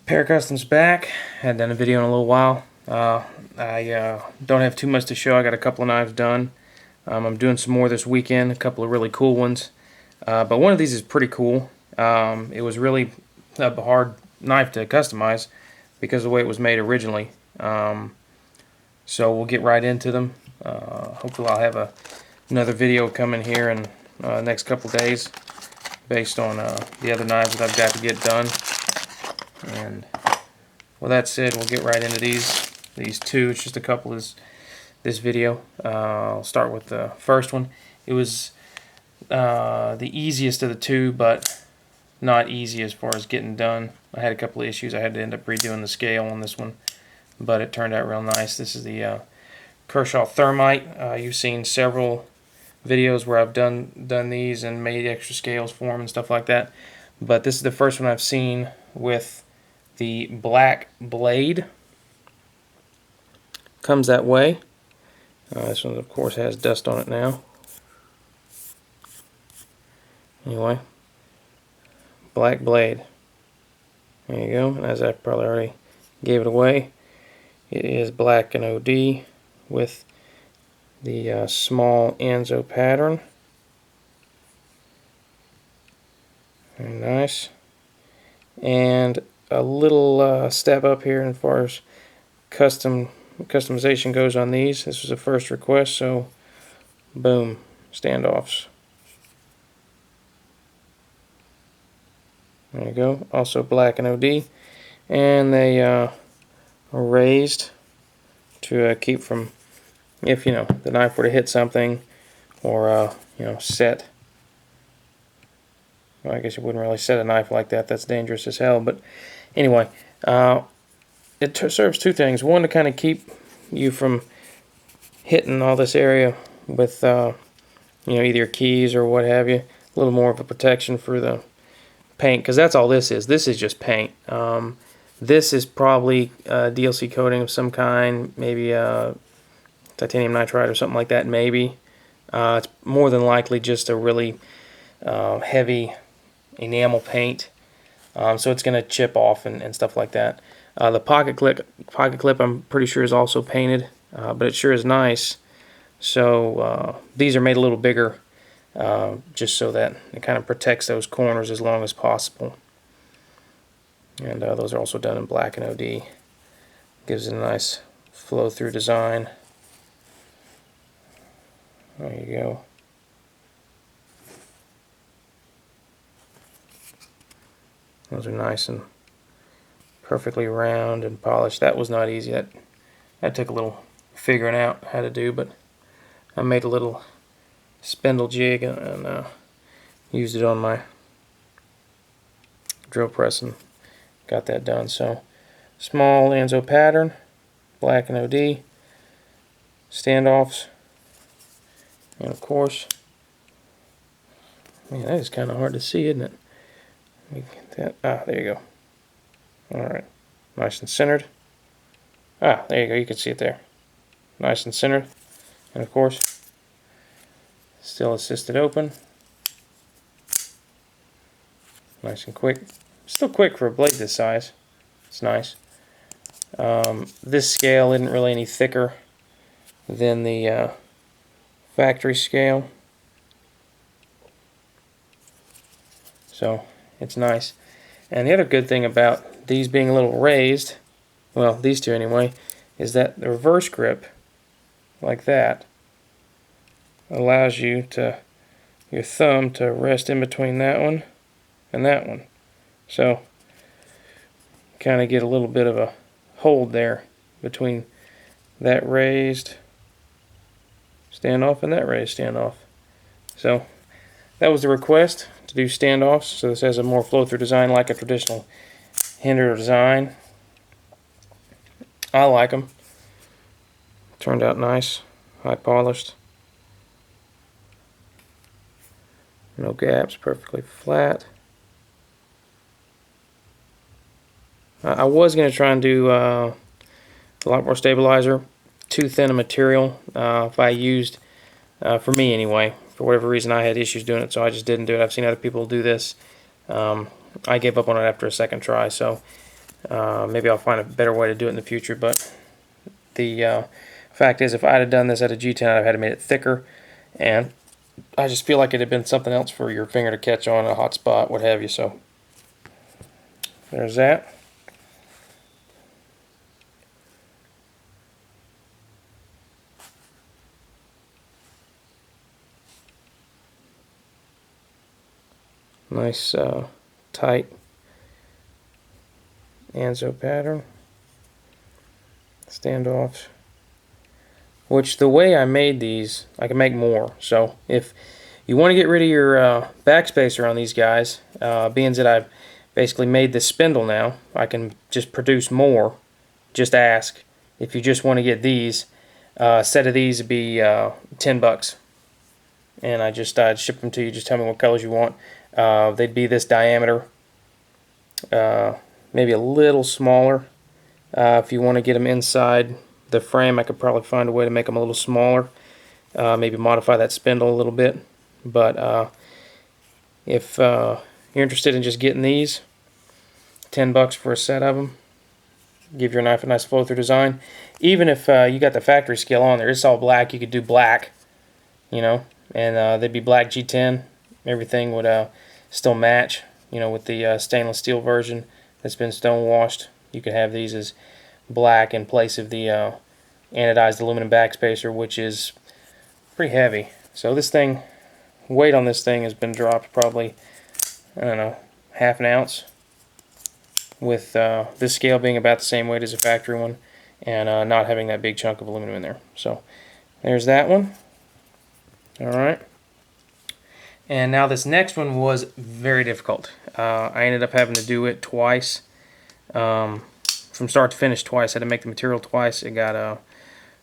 Pair Customs back. Hadn't done a video in a little while. I don't have too much to show. I got a couple of knives done. I'm doing some more this weekend, a couple of really cool ones. But one of these is pretty cool. It was really a hard knife to customize because of the way it was made originally. So we'll get right into them. Hopefully I'll have another video coming here in the next couple days based on the other knives that I've got to get done. And with that said, we'll get right into these two. It's just a couple of this video. I'll start with the first one. It was the easiest of the two, but not easy as far as getting done. I had a couple of issues. I had to end up redoing the scale on this one, but it turned out real nice. This is the Kershaw Thermite. You've seen several videos where I've done these and made extra scales for them and stuff like that, but this is the first one I've seen with the black blade. Comes that way. This one of course has dust on it now. Anyway, black blade. There you go. And as I probably already gave it away, it is black and OD with the small Enzo pattern. Very nice. And a little step up here as far as customization goes on these. This was a first request, so boom, standoffs. There you go. Also black and OD, and they are raised to keep from, if the knife were to hit something or set. Well, I guess you wouldn't really set a knife like that. That's dangerous as hell. But anyway, it serves two things. One, to kind of keep you from hitting all this area with either your keys or what have you. A little more of a protection for the paint, because that's all this is. This is just paint. This is probably DLC coating of some kind, maybe titanium nitride or something like that. Maybe it's more than likely just a really heavy enamel paint, so it's going to chip off and stuff like that. The pocket clip I'm pretty sure is also painted, but it sure is nice. So these are made a little bigger, just so that it kind of protects those corners as long as possible. And those are also done in black and OD. Gives it a nice flow through design. There you go. Those are nice and perfectly round and polished. That was not easy. That took a little figuring out how to do, but I made a little spindle jig and used it on my drill press and got that done. So small Enzo pattern, black and OD, standoffs, and of course, man, that is kind of hard to see, isn't it? Let me get that. There you go. Alright, nice and centered. There you go, you can see it there. Nice and centered. And of course, still assisted open. Nice and quick. Still quick for a blade this size. It's nice. This scale isn't really any thicker than the factory scale, so it's nice. And the other good thing about these being a little raised, well, these two anyway, is that the reverse grip, like that, allows you to, your thumb to rest in between that one and that one. So, kind of get a little bit of a hold there between that raised standoff and that raised standoff. So, that was the request, to do standoffs. So this has a more flow-through design like a traditional Hinder design. I like them. Turned out nice, high polished. No gaps, perfectly flat. I was going to try and do a lot more stabilizer. Too thin a material. If I used, for me anyway, for whatever reason I had issues doing it, so I just didn't do it. I've seen other people do this. I gave up on it after a second try, so Maybe I'll find a better way to do it in the future, but the fact is, if I'd have done this at a G10, I'd have had to made it thicker, and I just feel like it had been something else for your finger to catch on, a hot spot, what have you. So there's that. Nice tight Anzo pattern. Standoffs. Which, the way I made these, I can make more. So if you want to get rid of your backspacer on these guys, being that I've basically made this spindle now, I can just produce more. Just ask. If you just want to get these, a set of these would be $10. And I'd ship them to you. Just tell me what colors you want. They'd be this diameter, maybe a little smaller. If you want to get them inside the frame, I could probably find a way to make them a little smaller. Maybe modify that spindle a little bit. But if you're interested in just getting these, $10 for a set of them. Give your knife a nice flow-through design. Even if you got the factory scale on there, it's all black, you could do black, you know, and they'd be black G10. Everything would still match, you know, with the stainless steel version that's been stone washed. You could have these as black in place of the anodized aluminum backspacer, which is pretty heavy. So this thing, weight on this thing has been dropped probably, I don't know, half an ounce, with this scale being about the same weight as a factory one, and not having that big chunk of aluminum in there. So there's that one. Alright. And now this next one was very difficult. I ended up having to do it twice. From start to finish twice. I had to make the material twice. It got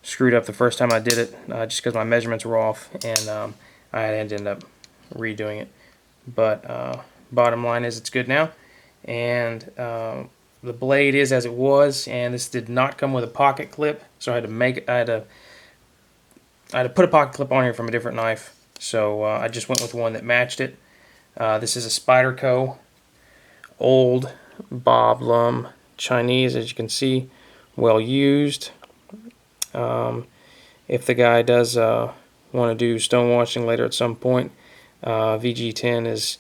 screwed up the first time I did it, just because my measurements were off, and I had to end up redoing it. But bottom line is, it's good now. And the blade is as it was, and this did not come with a pocket clip, so I had to put a pocket clip on here from a different knife. So I just went with one that matched it. This is a Spyderco old Bob Lum Chinese, as you can see, well used. If the guy does want to do stone washing later at some point, VG10 is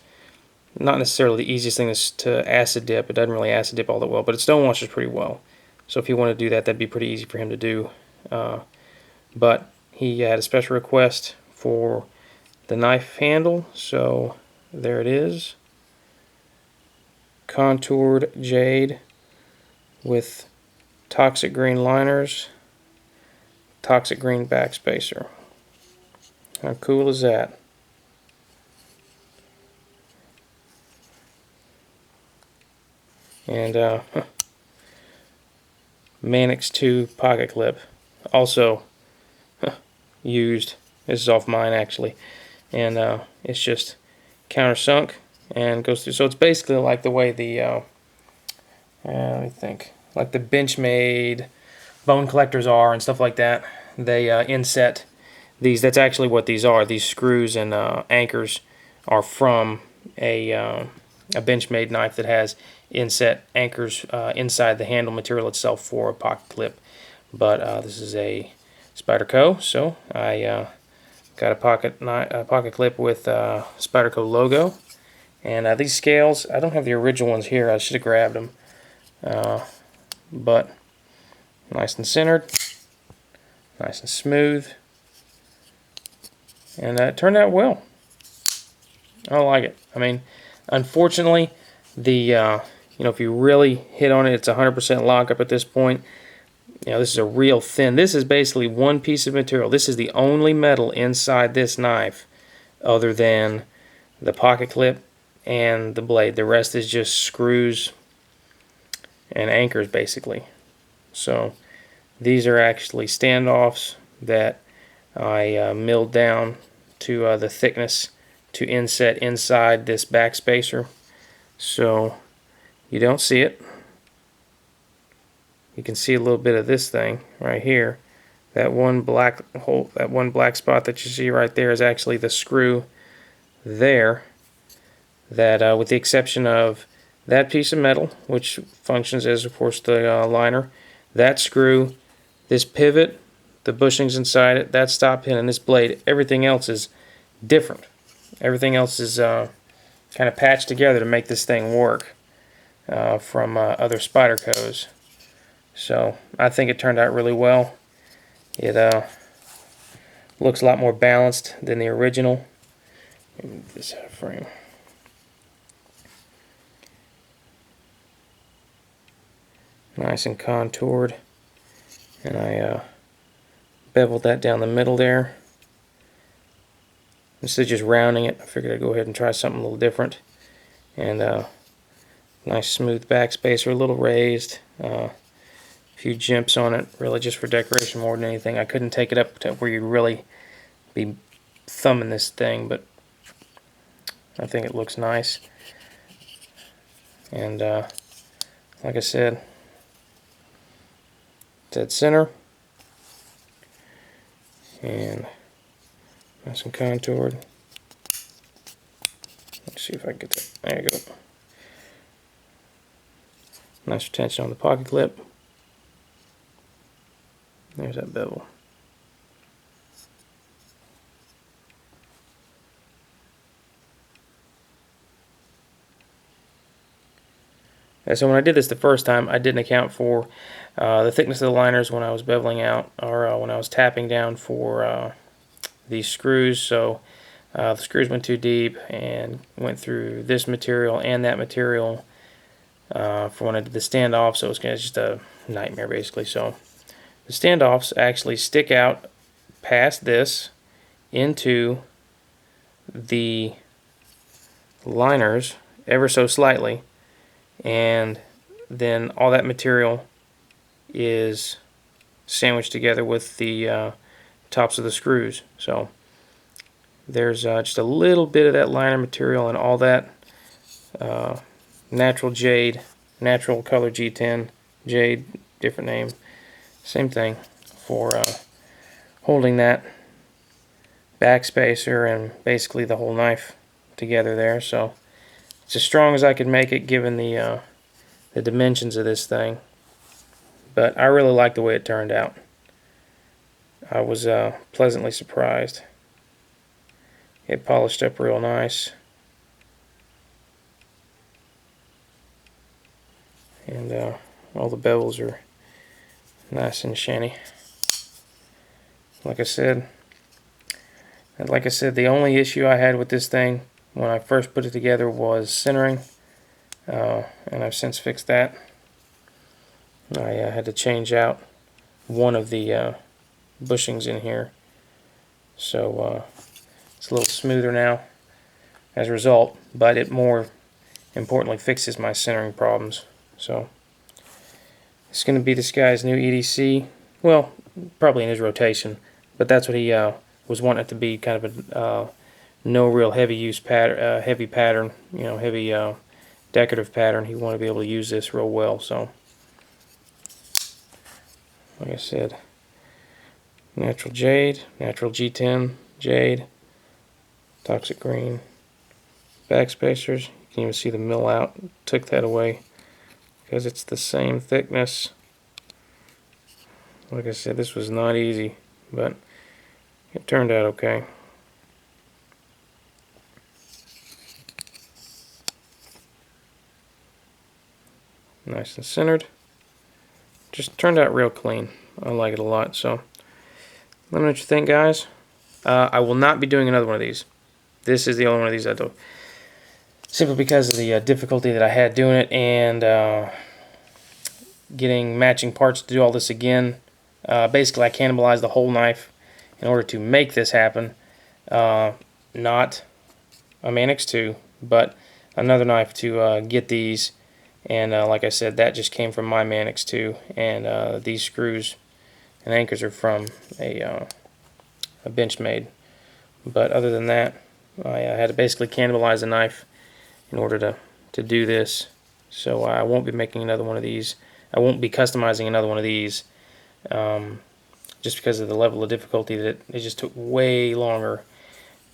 not necessarily the easiest thing to acid dip. It doesn't really acid dip all that well, but it stone washes pretty well. So if you want to do that, that'd be pretty easy for him to do. But he had a special request for the knife handle, so there it is. Contoured jade with toxic green liners, toxic green backspacer. How cool is that? And Mannix 2 pocket clip, also used. This is off mine actually, and it's just countersunk and goes through. So it's basically like the way the let me think, like the Benchmade bone collectors are and stuff like that. They inset these. That's actually what these are. These screws and anchors are from a Benchmade knife that has inset anchors inside the handle material itself for a pocket clip. But this is a Spyderco, so I got a pocket clip with Spyderco logo. And these scales, I don't have the original ones here. I should have grabbed them. But nice and centered, nice and smooth, and it turned out well. I like it. I mean, unfortunately, the if you really hit on it, it's 100% lockup at this point. This is a real thin. This is basically one piece of material. This is the only metal inside this knife, other than the pocket clip and the blade. The rest is just screws and anchors, basically. So these are actually standoffs that I milled down to the thickness to inset inside this backspacer. So you don't see it. You can see a little bit of this thing right here. That one black hole, that one black spot that you see right there is actually the screw there. That with the exception of that piece of metal, which functions as, of course, the liner, that screw, this pivot, the bushings inside it, that stop pin, and this blade. Everything else is different. Everything else is kind of patched together to make this thing work from other Spydercos. So I think it turned out really well. It looks a lot more balanced than the original. Let me move this out of frame. Nice and contoured, and I beveled that down the middle there. Instead of just rounding it, I figured I'd go ahead and try something a little different. And nice smooth backspacer, a little raised, a few jimps on it, really just for decoration more than anything. I couldn't take it up to where you'd really be thumbing this thing, but I think it looks nice. And like I said, dead center, and nice and contoured. Let's see if I can get that. There you go. Nice retention on the pocket clip. There's that bevel. And so when I did this the first time, I didn't account for the thickness of the liners when I was beveling out, or when I was tapping down for these screws. So the screws went too deep and went through this material and that material for when I did the standoff. So it's just a nightmare basically. So the standoffs actually stick out past this into the liners ever so slightly, and then all that material is sandwiched together with the tops of the screws. So there's just a little bit of that liner material and all that natural jade, natural color G10 jade, different name, same thing, for holding that backspacer and basically the whole knife together there. So it's as strong as I could make it given the dimensions of this thing, but I really like the way it turned out. I was pleasantly surprised. It polished up real nice, and all the bevels are nice and shiny. Like I said, the only issue I had with this thing when I first put it together was centering, and I've since fixed that. I had to change out one of the bushings in here, so it's a little smoother now as a result, but it more importantly fixes my centering problems. So it's going to be this guy's new EDC, well, probably in his rotation, but that's what he was wanting it to be, kind of a no real heavy use pattern, heavy pattern, you know, heavy decorative pattern. He wanted to be able to use this real well. So like I said, natural jade, natural G10 jade, toxic green backspacers. You can even see the mill out. Took that away because it's the same thickness. Like I said, this was not easy, but it turned out okay. Nice and centered. Just turned out real clean. I like it a lot. So let me know what you think, guys. I will not be doing another one of these. This is the only one of these I do, simply because of the difficulty that I had doing it, and getting matching parts to do all this again. Basically, I cannibalized the whole knife in order to make this happen. Not a Manix 2, but another knife to get these. And like I said, that just came from my Manix 2, and these screws and anchors are from a Benchmade. But other than that, I had to basically cannibalize the knife in order to do this. So I won't be making another one of these. I won't be customizing another one of these, just because of the level of difficulty that it just took way longer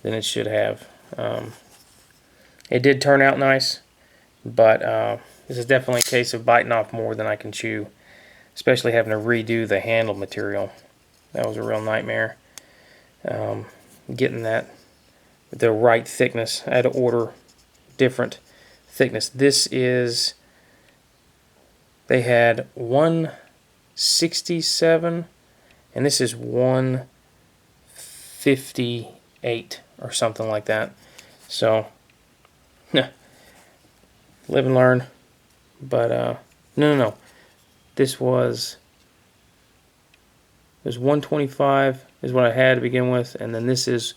than it should have. It did turn out nice, but this is definitely a case of biting off more than I can chew, especially having to redo the handle material. That was a real nightmare. Getting that the right thickness. I had to order different thickness. This is, they had 167 and this is 158 or something like that. So live and learn. But no, this was 125 is what I had to begin with, and then this is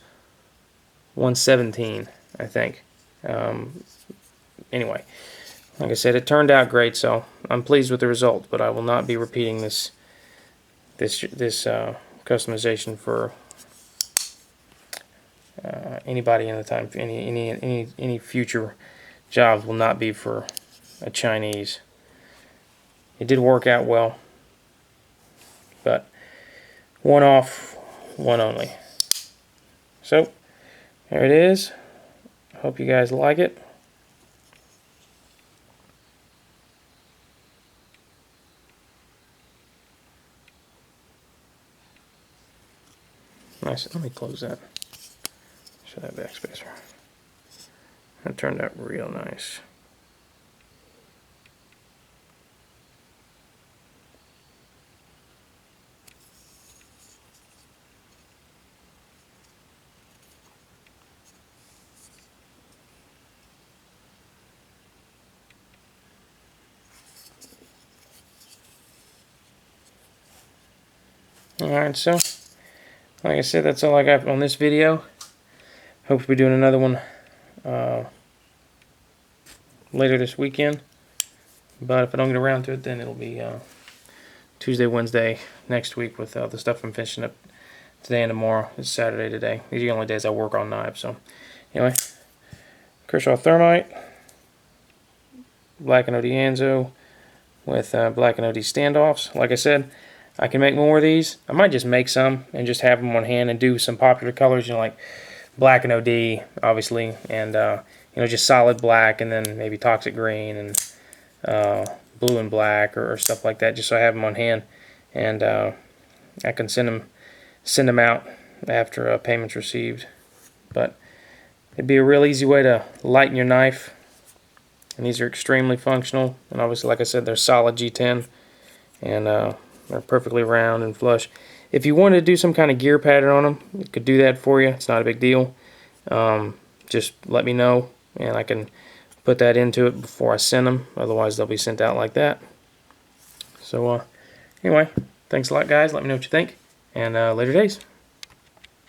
117, I think. Anyway, like I said, it turned out great, so I'm pleased with the result. But I will not be repeating this customization for anybody in the time. Any future jobs will not be for a Chinese. It did work out well, but one off, one only. So there it is. Hope you guys like it. Nice. Let me close that. Show that backspacer. That turned out real nice. Alright, so like I said, that's all I got on this video. Hope to be doing another one later this weekend. But if I don't get around to it, then it'll be Tuesday, Wednesday next week with the stuff I'm finishing up today and tomorrow. It's Saturday today. These are the only days I work on knives. So anyway, Kershaw Thermite, Black & OD Anzo with Black & OD standoffs. Like I said, I can make more of these. I might just make some and just have them on hand and do some popular colors, you know, like Black & OD, obviously, and you know, just solid black, and then maybe toxic green and blue and black or stuff like that, just so I have them on hand, and I can send them out after payment's received. But it'd be a real easy way to lighten your knife, and these are extremely functional. And obviously, like I said, they're solid G10, and they're perfectly round and flush. If you wanted to do some kind of gear pattern on them, it could do that for you. It's not a big deal. Just let me know, and I can put that into it before I send them. Otherwise, they'll be sent out like that. So anyway, thanks a lot, guys. Let me know what you think, and later days.